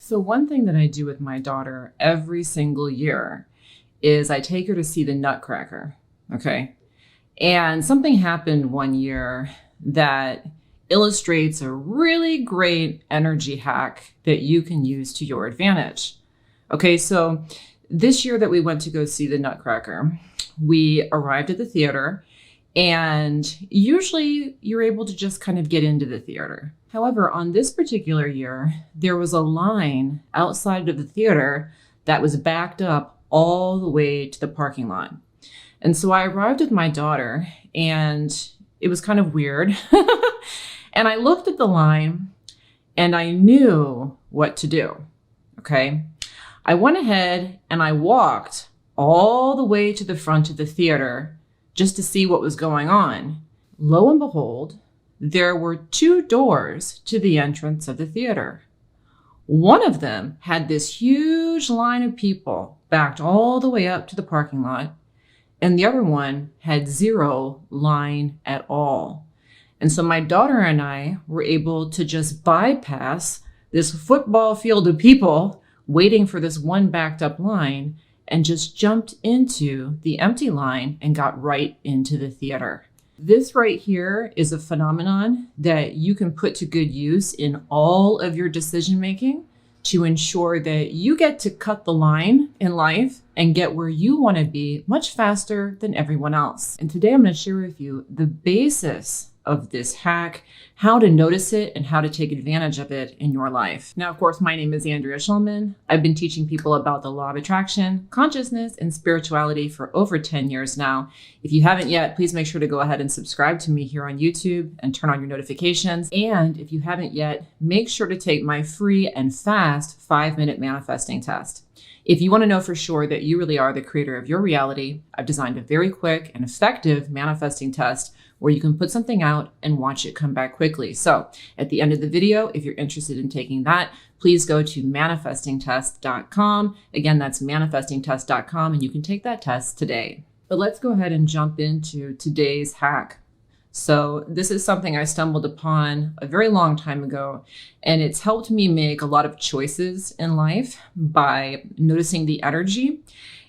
So one thing that I do with my daughter every single year is I take her to see the Nutcracker, okay? And something happened one year that illustrates a really great energy hack that you can use to your advantage. Okay, so this year that we went to go see the Nutcracker, we arrived at the theater, and usually you're able to just kind of get into the theater. However, on this particular year, there was a line outside of the theater that was backed up all the way to the parking lot. And so I arrived with my daughter, and it was kind of weird. And I looked at the line and I knew what to do. Okay. I went ahead and I walked all the way to the front of the theater just to see what was going on. Lo and behold, there were two doors to the entrance of the theater. One of them had this huge line of people backed all the way up to the parking lot, and the other one had zero line at all. And so my daughter and I were able to just bypass this football field of people waiting for this one backed up line and just jumped into the empty line and got right into the theater. This right here is a phenomenon that you can put to good use in all of your decision making to ensure that you get to cut the line in life and get where you want to be much faster than everyone else. And today I'm going to share with you the basis of this hack, how to notice it, and how to take advantage of it in your life. Now, of course, my name is Andrea Schulman. I've been teaching people about the law of attraction, consciousness, and spirituality for over 10 years now. If you haven't yet, please make sure to go ahead and subscribe to me here on YouTube and turn on your notifications. And if you haven't yet, make sure to take my free and fast 5-minute manifesting test. If you want to know for sure that you really are the creator of your reality, I've designed a very quick and effective manifesting test where you can put something out and watch it come back quickly. So at the end of the video, if you're interested in taking that, please go to manifestingtest.com. Again, that's manifestingtest.com, and you can take that test today. But let's go ahead and jump into today's hack. So this is something I stumbled upon a very long time ago, and it's helped me make a lot of choices in life by noticing the energy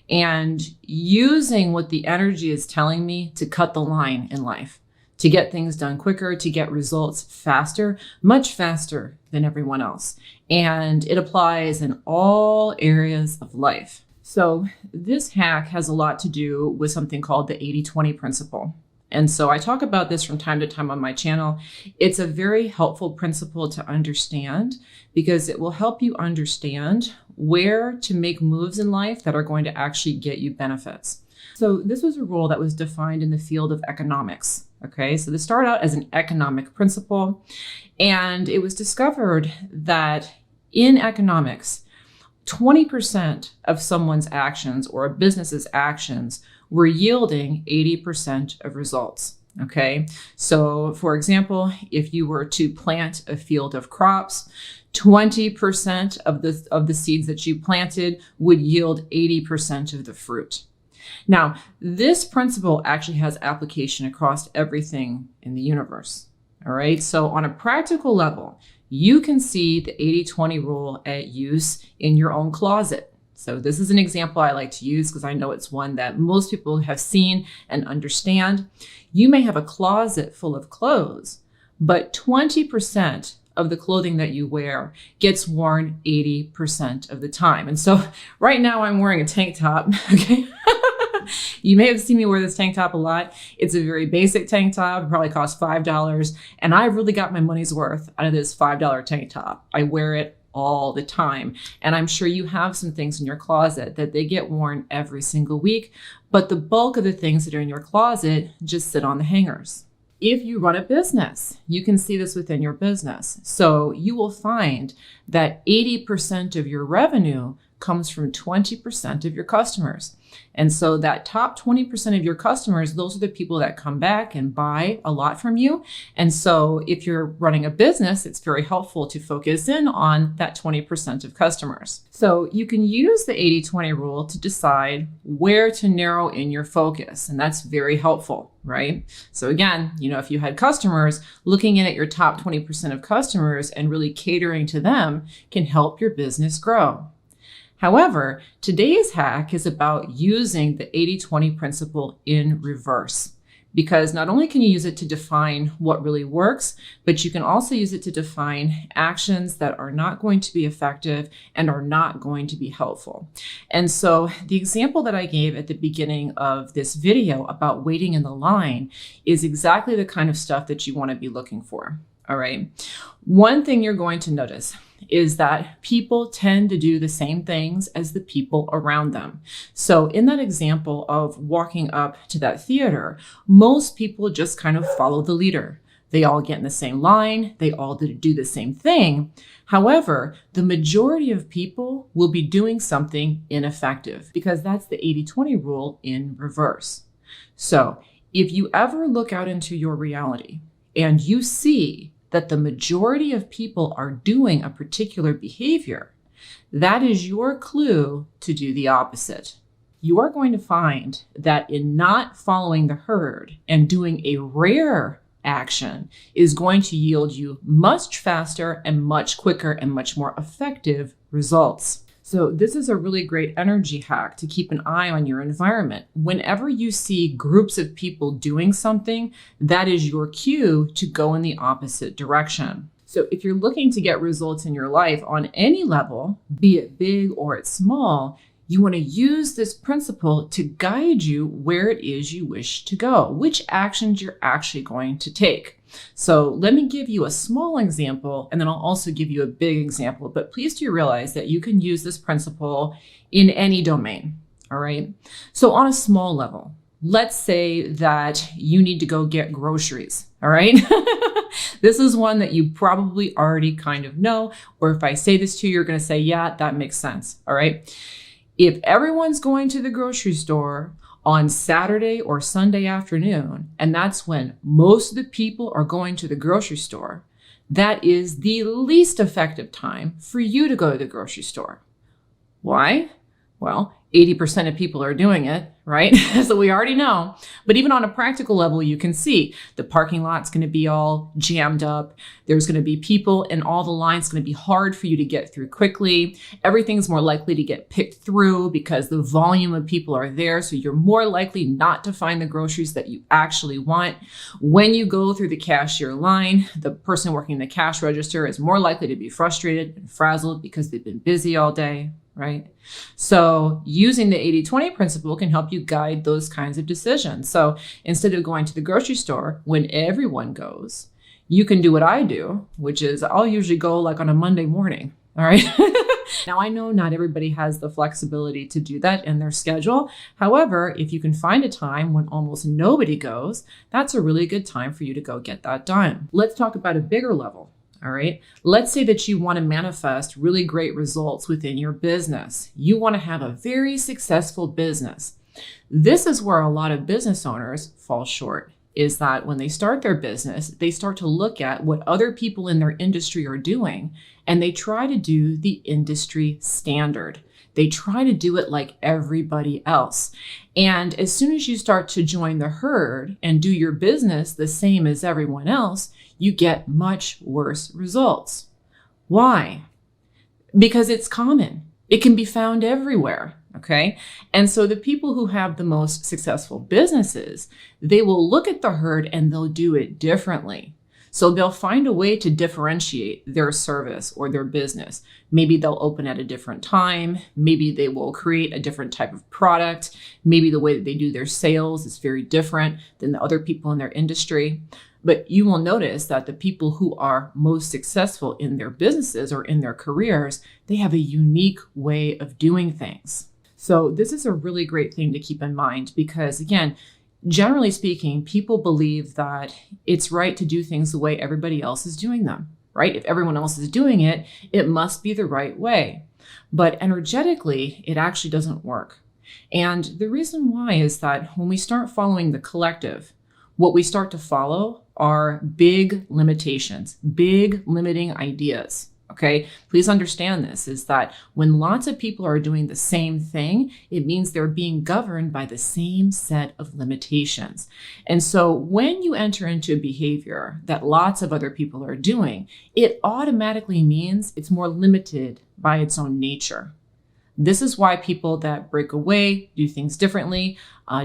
and using what the energy is telling me to cut the line in life, to get things done quicker, to get results faster, much faster than everyone else. And it applies in all areas of life. So this hack has a lot to do with something called the 80-20 principle. And so I talk about this from time to time on my channel. It's a very helpful principle to understand because it will help you understand where to make moves in life that are going to actually get you benefits. So this was a rule that was defined in the field of economics. Okay, so this started out as an economic principle, and it was discovered that in economics, 20% of someone's actions or a business's actions were yielding 80% of results. Okay, so for example, if you were to plant a field of crops, 20% of the seeds that you planted would yield 80% of the fruit. Now, this principle actually has application across everything in the universe. All right, so on a practical level, you can see the 80-20 rule at use in your own closet. So this is an example I like to use because I know it's one that most people have seen and understand. You may have a closet full of clothes, but 20% of the clothing that you wear gets worn 80% of the time. And so right now I'm wearing a tank top, okay? You may have seen me wear this tank top a lot. It's a very basic tank top. It probably costs $5. And I really got my money's worth out of this $5 tank top. I wear it all the time. And I'm sure you have some things in your closet that they get worn every single week, but the bulk of the things that are in your closet just sit on the hangers. If you run a business, you can see this within your business. So you will find that 80% of your revenue comes from 20% of your customers. And so that top 20% of your customers, those are the people that come back and buy a lot from you. And so if you're running a business, it's very helpful to focus in on that 20% of customers. So you can use the 80-20 rule to decide where to narrow in your focus. And that's very helpful, right? So again, if you had customers, looking in at your top 20% of customers and really catering to them can help your business grow. However, today's hack is about using the 80-20 principle in reverse, because not only can you use it to define what really works, but you can also use it to define actions that are not going to be effective and are not going to be helpful. And so the example that I gave at the beginning of this video about waiting in the line is exactly the kind of stuff that you want to be looking for. All right. One thing you're going to notice is that people tend to do the same things as the people around them. So in that example of walking up to that theater, most people just kind of follow the leader. They all get in the same line. They all do the same thing. However, the majority of people will be doing something ineffective, because that's the 80-20 rule in reverse. So if you ever look out into your reality and you see that the majority of people are doing a particular behavior, that is your clue to do the opposite. You are going to find that in not following the herd and doing a rare action is going to yield you much faster and much quicker and much more effective results. So this is a really great energy hack to keep an eye on your environment. Whenever you see groups of people doing something, that is your cue to go in the opposite direction. So if you're looking to get results in your life on any level, be it big or it's small, you want to use this principle to guide you where it is you wish to go, which actions you're actually going to take. So let me give you a small example, and then I'll also give you a big example. But please do realize that you can use this principle in any domain, all right? So on a small level, let's say that you need to go get groceries, all right? This is one that you probably already kind of know, or if I say this to you, you're going to say, yeah, that makes sense, all right? If everyone's going to the grocery store on Saturday or Sunday afternoon, and that's when most of the people are going to the grocery store, that is the least effective time for you to go to the grocery store. Why? Well, 80% of people are doing it, right? So we already know. But even on a practical level, you can see the parking lot's going to be all jammed up. There's going to be people and all the lines going to be hard for you to get through quickly. Everything's more likely to get picked through because the volume of people are there. So you're more likely not to find the groceries that you actually want. When you go through the cashier line, the person working the cash register is more likely to be frustrated and frazzled because they've been busy all day, right? So using the 80-20 principle can help you guide those kinds of decisions. So instead of going to the grocery store when everyone goes, you can do what I do, which is I'll usually go like on a Monday morning. All right. Now, I know not everybody has the flexibility to do that in their schedule. However, if you can find a time when almost nobody goes, that's a really good time for you to go get that done. Let's talk about a bigger level. All right. Let's say that you want to manifest really great results within your business. You want to have a very successful business. This is where a lot of business owners fall short, is that when they start their business, they start to look at what other people in their industry are doing, and they try to do the industry standard. They try to do it like everybody else. And as soon as you start to join the herd and do your business the same as everyone else, you get much worse results. Why? Because it's common. It can be found everywhere. Okay. And so the people who have the most successful businesses, they will look at the herd and they'll do it differently. So they'll find a way to differentiate their service or their business. Maybe they'll open at a different time. Maybe they will create a different type of product. Maybe the way that they do their sales is very different than the other people in their industry. But you will notice that the people who are most successful in their businesses or in their careers, they have a unique way of doing things. So this is a really great thing to keep in mind because, again, generally speaking, people believe that it's right to do things the way everybody else is doing them. right? If everyone else is doing it, it must be the right way. But energetically, it actually doesn't work. And the reason why is that when we start following the collective, what we start to follow are big limitations, big limiting ideas. Okay, please understand this is that when lots of people are doing the same thing, it means they're being governed by the same set of limitations. And so when you enter into a behavior that lots of other people are doing, it automatically means it's more limited by its own nature. This is why people that break away, do things differently,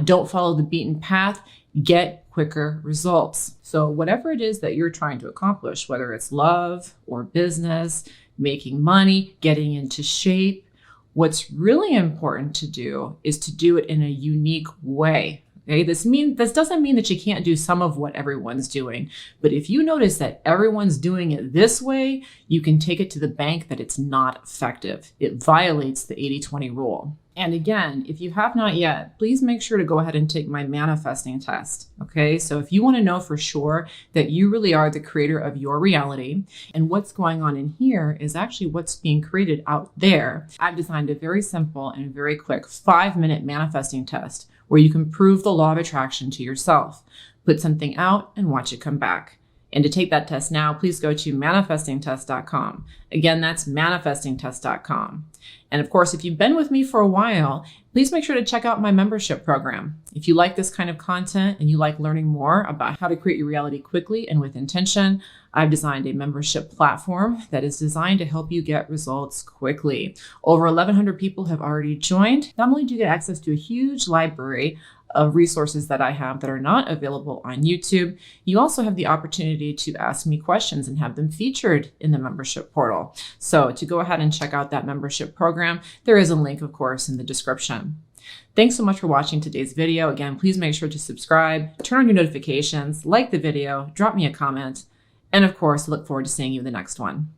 don't follow the beaten path, get quicker results. So whatever it is that you're trying to accomplish, whether it's love or business, making money, getting into shape, what's really important to do is to do it in a unique way. Okay, this doesn't mean that you can't do some of what everyone's doing, but if you notice that everyone's doing it this way, you can take it to the bank that it's not effective. It violates the 80-20 rule. And again, if you have not yet, please make sure to go ahead and take my manifesting test. Okay, so if you want to know for sure that you really are the creator of your reality and what's going on in here is actually what's being created out there, I've designed a very simple and very quick 5-minute manifesting test where you can prove the law of attraction to yourself. Put something out and watch it come back. And to take that test now, please go to manifestingtest.com. Again, that's manifestingtest.com. And of course, if you've been with me for a while, please make sure to check out my membership program. If you like this kind of content and you like learning more about how to create your reality quickly and with intention, I've designed a membership platform that is designed to help you get results quickly. Over 1,100 people have already joined. Not only do you get access to a huge library of resources that I have that are not available on YouTube, you also have the opportunity to ask me questions and have them featured in the membership portal. So to go ahead and check out that membership program, there is a link, of course, in the description. Thanks so much for watching today's video. Again, please make sure to subscribe, turn on your notifications, like the video, drop me a comment, and of course, look forward to seeing you in the next one.